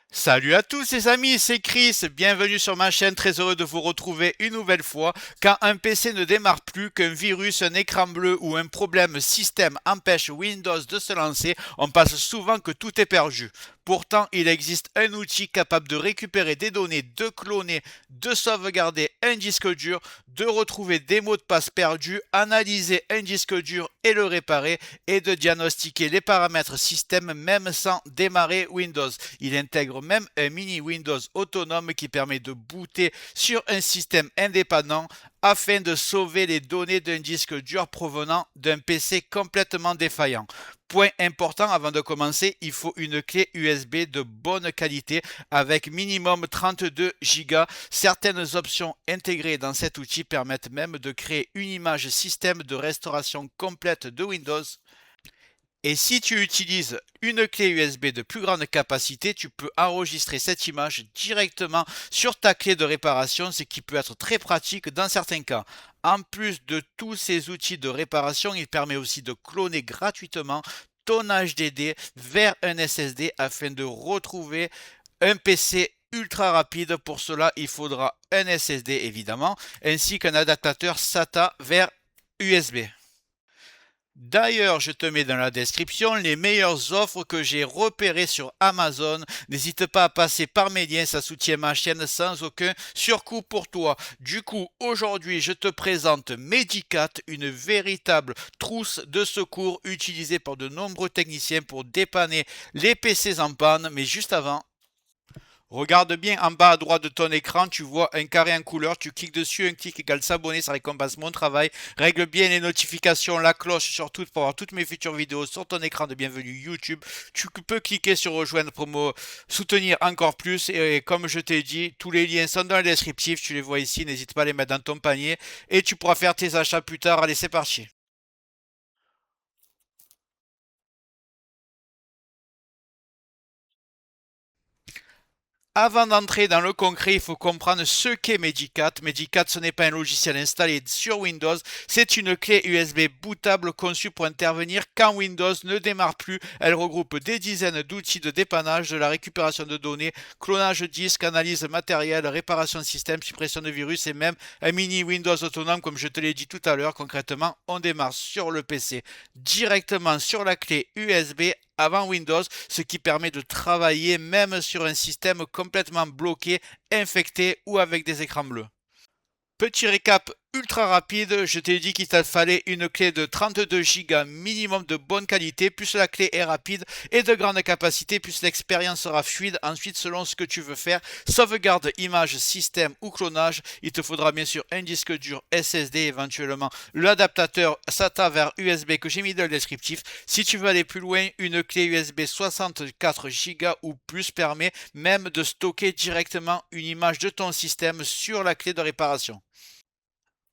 Salut à tous les amis, c'est Chris, bienvenue sur ma chaîne, très heureux de vous retrouver une nouvelle fois. Quand un PC ne démarre plus, qu'un virus, un écran bleu ou un problème système empêche Windows de se lancer, on pense souvent que tout est perdu. Pourtant, il existe un outil capable de récupérer des données, de cloner, de sauvegarder un disque dur, de retrouver des mots de passe perdus, analyser un disque dur et le réparer, et de diagnostiquer les paramètres système même sans démarrer Windows. Il intègre même un mini Windows autonome qui permet de booter sur un système indépendant afin de sauver les données d'un disque dur provenant d'un PC complètement défaillant. Point important avant de commencer, il faut une clé USB de bonne qualité avec minimum 32 Go. Certaines options intégrées dans cet outil permettent même de créer une image système de restauration complète de Windows. Et si tu utilises une clé USB de plus grande capacité, tu peux enregistrer cette image directement sur ta clé de réparation, ce qui peut être très pratique dans certains cas. En plus de tous ces outils de réparation, il permet aussi de cloner gratuitement ton HDD vers un SSD afin de retrouver un PC ultra rapide. Pour cela, il faudra un SSD évidemment, ainsi qu'un adaptateur SATA vers USB. D'ailleurs, je te mets dans la description les meilleures offres que j'ai repérées sur Amazon. N'hésite pas à passer par mes liens, ça soutient ma chaîne sans aucun surcoût pour toi. Du coup, aujourd'hui, je te présente Medicat, une véritable trousse de secours utilisée par de nombreux techniciens pour dépanner les PC en panne. Mais juste avant, regarde bien en bas à droite de ton écran, tu vois un carré en couleur, tu cliques dessus, un clic égale s'abonner, ça récompense mon travail. Règle bien les notifications, la cloche surtout pour avoir toutes mes futures vidéos sur ton écran de bienvenue YouTube. Tu peux cliquer sur rejoindre pour me soutenir encore plus et comme je t'ai dit, tous les liens sont dans le descriptif, tu les vois ici, n'hésite pas à les mettre dans ton panier et tu pourras faire tes achats plus tard. Allez, c'est parti. Avant d'entrer dans le concret, il faut comprendre ce qu'est Medicat. Medicat, ce n'est pas un logiciel installé sur Windows, c'est une clé USB bootable conçue pour intervenir quand Windows ne démarre plus. Elle regroupe des dizaines d'outils de dépannage, de la récupération de données, clonage disque, analyse matérielle, réparation de système, suppression de virus et même un mini Windows autonome comme je te l'ai dit tout à l'heure. Concrètement, on démarre sur le PC directement sur la clé USB avant Windows, ce qui permet de travailler même sur un système complètement bloqué, infecté ou avec des écrans bleus. Petit récap ultra rapide, je t'ai dit qu'il te fallait une clé de 32 Go minimum de bonne qualité, plus la clé est rapide et de grande capacité, plus l'expérience sera fluide. Ensuite, selon ce que tu veux faire, sauvegarde, image, système ou clonage, il te faudra bien sûr un disque dur SSD, éventuellement l'adaptateur SATA vers USB que j'ai mis dans le descriptif. Si tu veux aller plus loin, une clé USB 64 Go ou plus permet même de stocker directement une image de ton système sur la clé de réparation.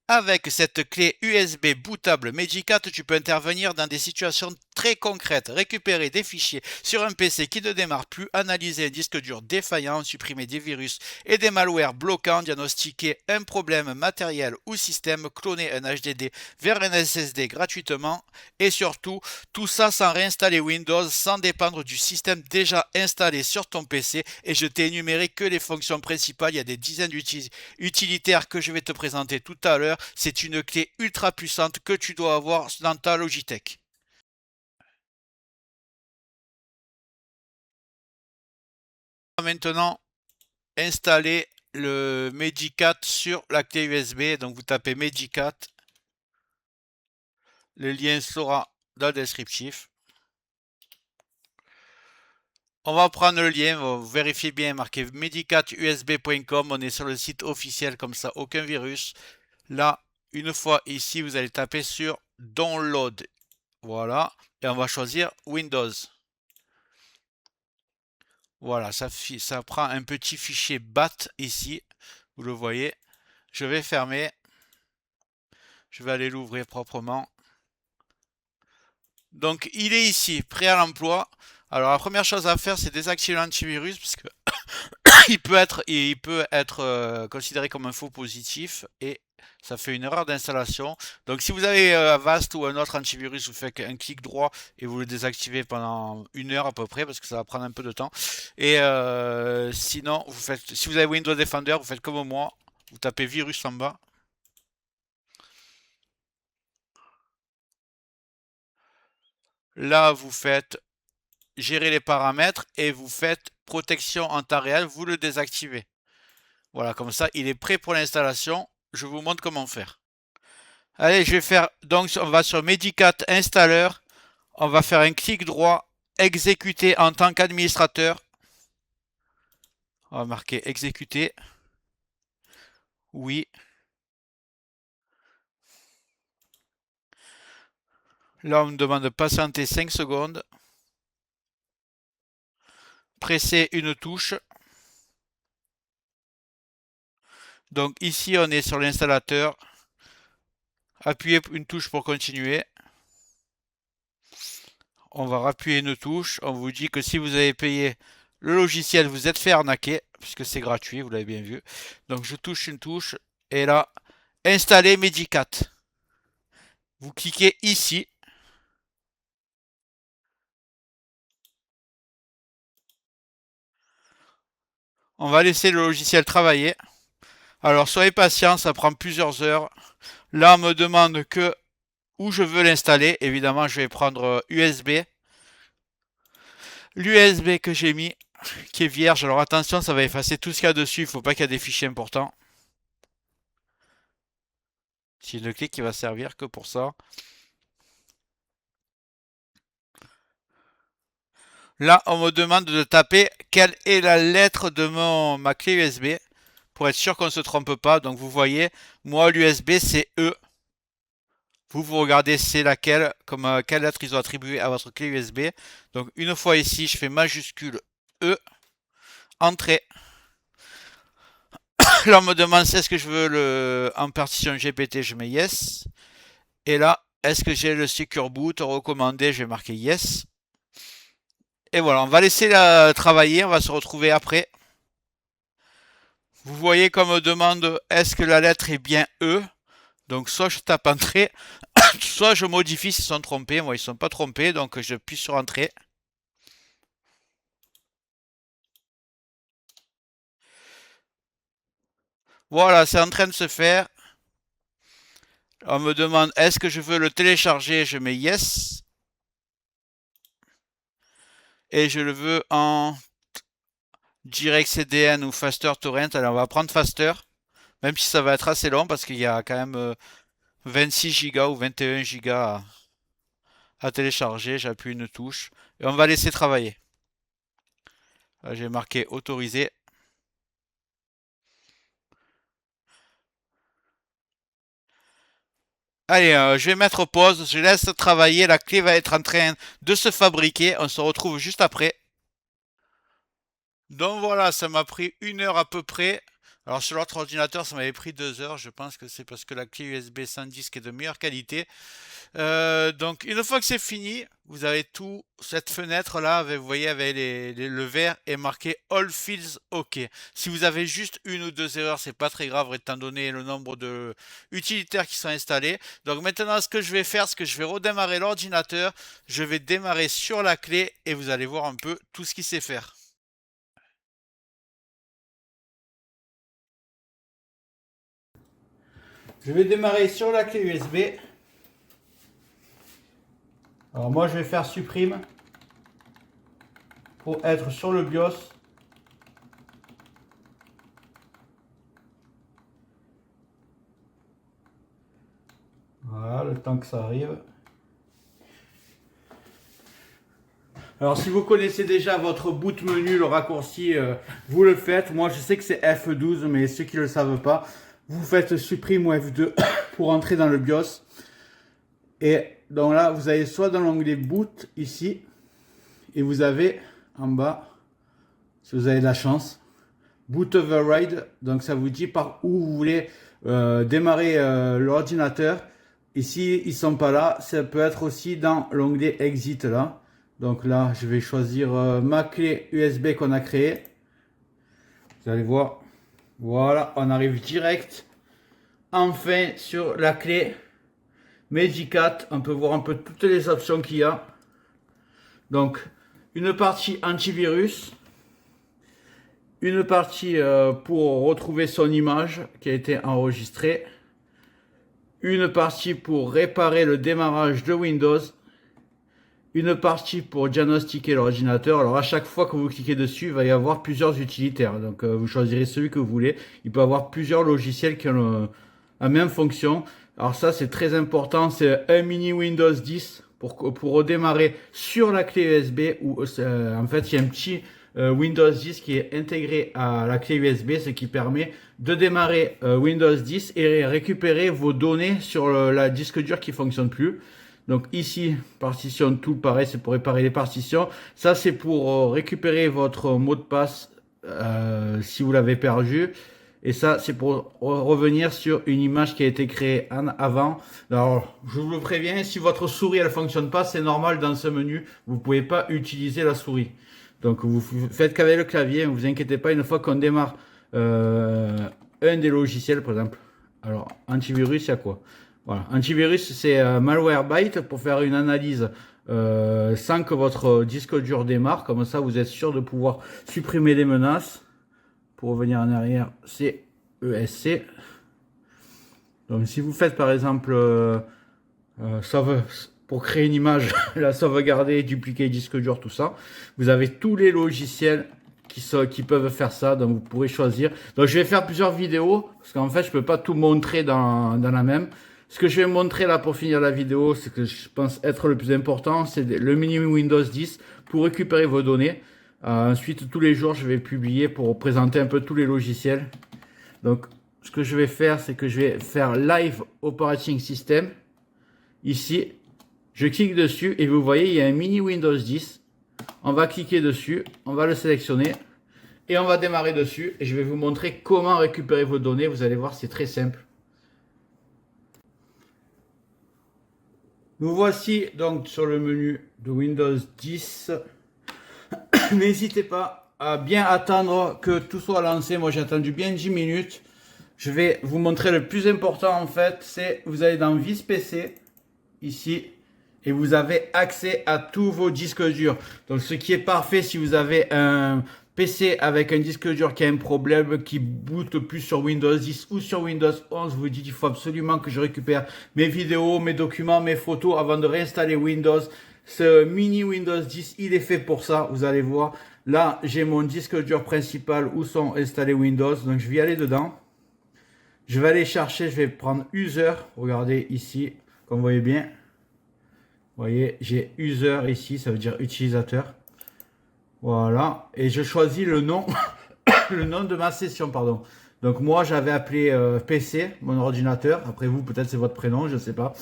Avec cette clé USB bootable Medicat, tu peux intervenir dans des situations très concrètes, récupérer des fichiers sur un PC qui ne démarre plus, analyser un disque dur défaillant, supprimer des virus et des malwares bloquants, diagnostiquer un problème matériel ou système, cloner un HDD vers un SSD gratuitement et surtout, tout ça sans réinstaller Windows, sans dépendre du système déjà installé sur ton PC. Et je t'ai énuméré que les fonctions principales, il y a des dizaines utilitaires que je vais te présenter tout à l'heure. C'est une clé ultra puissante que tu dois avoir dans ta Logitech. Maintenant, installer le Medicat sur la clé USB. Donc vous tapez Medicat, le lien sera dans le descriptif. On va prendre le lien, vous vérifiez bien, marqué medicatusb.com, on est sur le site officiel comme ça, aucun virus. Là, une fois ici, vous allez taper sur Download. Voilà, et on va choisir Windows. Voilà, ça prend un petit fichier BAT ici, vous le voyez. Je vais fermer, je vais aller l'ouvrir proprement. Donc il est ici, prêt à l'emploi. Alors la première chose à faire, c'est désactiver l'antivirus parce que il peut être considéré comme un faux positif et ça fait une erreur d'installation. Donc si vous avez Avast ou un autre antivirus, vous faites un clic droit et vous le désactivez pendant 1 heure à peu près, parce que ça va prendre un peu de temps. Et sinon, si vous avez Windows Defender, vous faites comme moi, vous tapez virus en bas. Là, vous faites gérer les paramètres et vous faites protection en temps réel, vous le désactivez. Voilà, comme ça, il est prêt pour l'installation. Je vous montre comment faire. Allez, je vais faire, donc on va sur Medicat Installer, on va faire un clic droit, exécuter en tant qu'administrateur. On va marquer exécuter. Oui. Là, on me demande de patienter 5 secondes. Pressez une touche. Donc ici, on est sur l'installateur. Appuyez une touche pour continuer. On va appuyer une touche. On vous dit que si vous avez payé le logiciel, vous êtes fait arnaquer, puisque c'est gratuit, vous l'avez bien vu. Donc je touche une touche, et là, installer Medicat. Vous cliquez ici. On va laisser le logiciel travailler. Alors soyez patient, ça prend plusieurs heures. Là, on me demande que où je veux l'installer. Évidemment, je vais prendre USB. L'USB que j'ai mis, qui est vierge. Alors attention, ça va effacer tout ce qu'il y a dessus. Il ne faut pas qu'il y ait des fichiers importants. C'est une clé qui va servir que pour ça. Là, on me demande de taper quelle est la lettre de ma clé USB pour être sûr qu'on ne se trompe pas. Donc vous voyez, moi l'USB c'est E. Vous regardez c'est laquelle, comme quelle lettre ils ont attribué à votre clé USB. Donc une fois ici, je fais majuscule E, entrée. Là, on me demande si est-ce que je veux en partition GPT, je mets yes. Et là, est-ce que j'ai le Secure Boot recommandé, je vais marquer yes. Et voilà, on va laisser travailler, on va se retrouver après. Vous voyez comme me demande est-ce que la lettre est bien E. Donc soit je tape entrée, soit je modifie s'ils sont trompés. Moi ils ne sont pas trompés, donc je appuie sur entrée. Voilà, c'est en train de se faire. On me demande est-ce que je veux le télécharger, je mets yes. Et je le veux en Direct CDN ou Faster Torrent. Alors on va prendre Faster, même si ça va être assez long parce qu'il y a quand même 26 Go ou 21 Go à télécharger. J'appuie une touche et on va laisser travailler. Là, j'ai marqué autoriser. Allez, je vais mettre pause, je laisse travailler, la clé va être en train de se fabriquer, on se retrouve juste après. Donc voilà, ça m'a pris 1 heure à peu près. Alors sur l'autre ordinateur, ça m'avait pris 2 heures. Je pense que c'est parce que la clé USB sans disque est de meilleure qualité. Donc une fois que c'est fini, vous avez tout cette fenêtre là, vous voyez avec le vert est marqué All Fields OK. Si vous avez juste une ou deux erreurs, c'est pas très grave étant donné le nombre de utilitaires qui sont installés. Donc maintenant ce que je vais faire, c'est que je vais redémarrer l'ordinateur, je vais démarrer sur la clé et vous allez voir un peu tout ce qu'il sait faire. Je vais démarrer sur la clé USB. Alors moi je vais faire supprime pour être sur le BIOS. Voilà, le temps que ça arrive. Alors si vous connaissez déjà votre boot menu, le raccourci, vous le faites. Moi je sais que c'est F12, mais ceux qui ne le savent pas, vous faites supprime ou F2 pour entrer dans le BIOS. Et donc là, vous avez soit dans l'onglet boot ici, et vous avez en bas, si vous avez de la chance, boot override. Donc ça vous dit par où vous voulez démarrer l'ordinateur. Et s'ils ne sont pas là, ça peut être aussi dans l'onglet exit là. Donc là, je vais choisir ma clé USB qu'on a créée. Vous allez voir. Voilà, on arrive direct enfin sur la clé Magicat, on peut voir un peu toutes les options qu'il y a. Donc, une partie antivirus, une partie pour retrouver son image qui a été enregistrée, une partie pour réparer le démarrage de Windows, une partie pour diagnostiquer l'ordinateur. Alors à chaque fois que vous cliquez dessus, il va y avoir plusieurs utilitaires. Donc vous choisirez celui que vous voulez. Il peut y avoir plusieurs logiciels qui ont la même fonction. Alors ça c'est très important, c'est un mini Windows 10 pour redémarrer sur la clé USB. Ou en fait il y a un petit Windows 10 qui est intégré à la clé USB, ce qui permet de démarrer Windows 10 et récupérer vos données sur la disque dur qui fonctionne plus. Donc ici, partition tout pareil, c'est pour réparer les partitions. Ça, c'est pour récupérer votre mot de passe si vous l'avez perdu. Et ça, c'est pour revenir sur une image qui a été créée avant. Alors, je vous le préviens, si votre souris elle fonctionne pas, c'est normal dans ce menu. Vous pouvez pas utiliser la souris. Donc, vous faites qu'avec le clavier. Ne vous inquiétez pas, une fois qu'on démarre un des logiciels, par exemple. Alors, antivirus, il y a quoi? Voilà. Antivirus, c'est Malwarebytes pour faire une analyse sans que votre disque dur démarre. Comme ça, vous êtes sûr de pouvoir supprimer les menaces. Pour revenir en arrière, c'est ESC. Donc, si vous faites par exemple pour créer une image, la sauvegarder, dupliquer disque dur, tout ça, vous avez tous les logiciels qui peuvent faire ça. Donc, vous pourrez choisir. Donc, je vais faire plusieurs vidéos parce qu'en fait, je peux pas tout montrer dans la même. Ce que je vais montrer là pour finir la vidéo, c'est que je pense être le plus important, c'est le mini Windows 10 pour récupérer vos données. Ensuite, tous les jours, je vais publier pour présenter un peu tous les logiciels. Donc, ce que je vais faire, c'est que je vais faire Live Operating System. Ici, je clique dessus et vous voyez, il y a un mini Windows 10. On va cliquer dessus, on va le sélectionner et on va démarrer dessus. Et je vais vous montrer comment récupérer vos données. Vous allez voir, c'est très simple. Nous voici donc sur le menu de Windows 10. N'hésitez pas à bien attendre que tout soit lancé. Moi, j'ai attendu bien 10 minutes. Je vais vous montrer le plus important en fait. C'est vous allez dans Vis PC, ici, et vous avez accès à tous vos disques durs. Donc, ce qui est parfait si vous avez un PC avec un disque dur qui a un problème, qui boote plus sur Windows 10 ou sur Windows 11, vous dites il faut absolument que je récupère mes vidéos, mes documents, mes photos avant de réinstaller Windows. Ce mini Windows 10, il est fait pour ça, vous allez voir. Là, j'ai mon disque dur principal où sont installés Windows, donc je vais aller dedans. Je vais aller chercher, je vais prendre User, regardez ici, comme vous voyez bien. Vous voyez, j'ai User ici, ça veut dire utilisateur. Voilà, et je choisis le nom, le nom de ma session, pardon. Donc moi, j'avais appelé PC, mon ordinateur. Après vous, peut-être c'est votre prénom, je ne sais pas.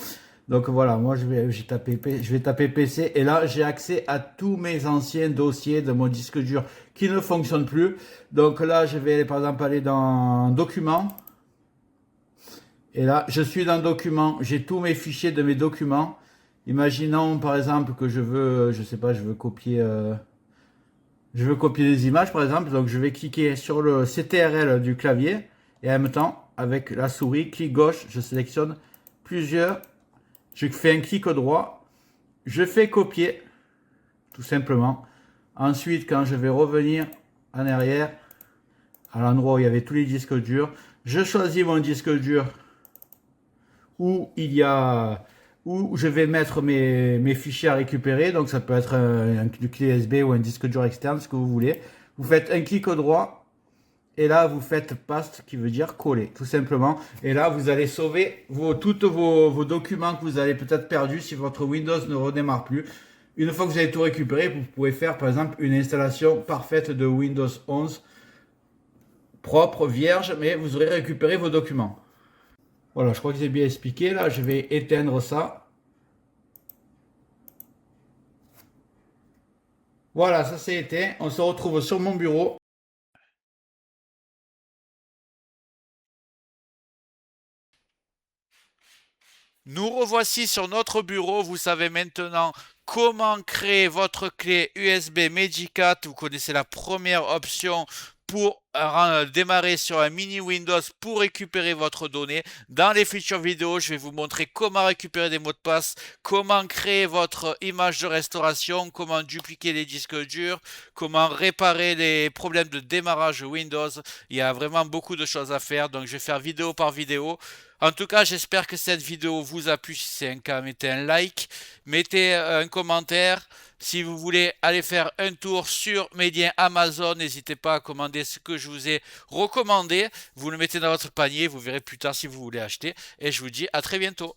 Donc voilà, moi je vais taper PC et là j'ai accès à tous mes anciens dossiers de mon disque dur qui ne fonctionnent plus. Donc là, je vais par exemple aller dans Documents. Et là, je suis dans Documents, j'ai tous mes fichiers de mes documents. Imaginons par exemple que je veux, je sais pas, je veux copier des images par exemple. Donc je vais cliquer sur le CTRL du clavier et en même temps, avec la souris, clic gauche, je sélectionne plusieurs. Je fais un clic droit, je fais copier, tout simplement. Ensuite, quand je vais revenir en arrière, à l'endroit où il y avait tous les disques durs, je choisis mon disque dur où je vais mettre mes fichiers à récupérer. Donc ça peut être une clé USB ou un disque dur externe, ce que vous voulez. Vous faites un clic droit. Et là, vous faites paste qui veut dire coller, tout simplement. Et là, vous allez sauver tous vos documents que vous avez peut-être perdus si votre Windows ne redémarre plus. Une fois que vous avez tout récupéré, vous pouvez faire par exemple une installation parfaite de Windows 11, propre, vierge, mais vous aurez récupéré vos documents. Voilà, je crois que j'ai bien expliqué. Là, je vais éteindre ça. Voilà, ça c'est éteint. On se retrouve sur mon bureau. Nous revoici sur notre bureau. Vous savez maintenant comment créer votre clé USB Magicat. Vous connaissez la première option pour démarrer sur un mini Windows pour récupérer votre donnée. Dans les futures vidéos, je vais vous montrer comment récupérer des mots de passe, comment créer votre image de restauration, comment dupliquer les disques durs, comment réparer les problèmes de démarrage Windows. Il y a vraiment beaucoup de choses à faire, donc je vais faire vidéo par vidéo. En tout cas, j'espère que cette vidéo vous a plu. Si c'est un cas, mettez un like, mettez un commentaire. Si vous voulez aller faire un tour sur mes liens Amazon, n'hésitez pas à commander ce que je vous ai recommandé. Vous le mettez dans votre panier, vous verrez plus tard si vous voulez acheter. Et je vous dis à très bientôt.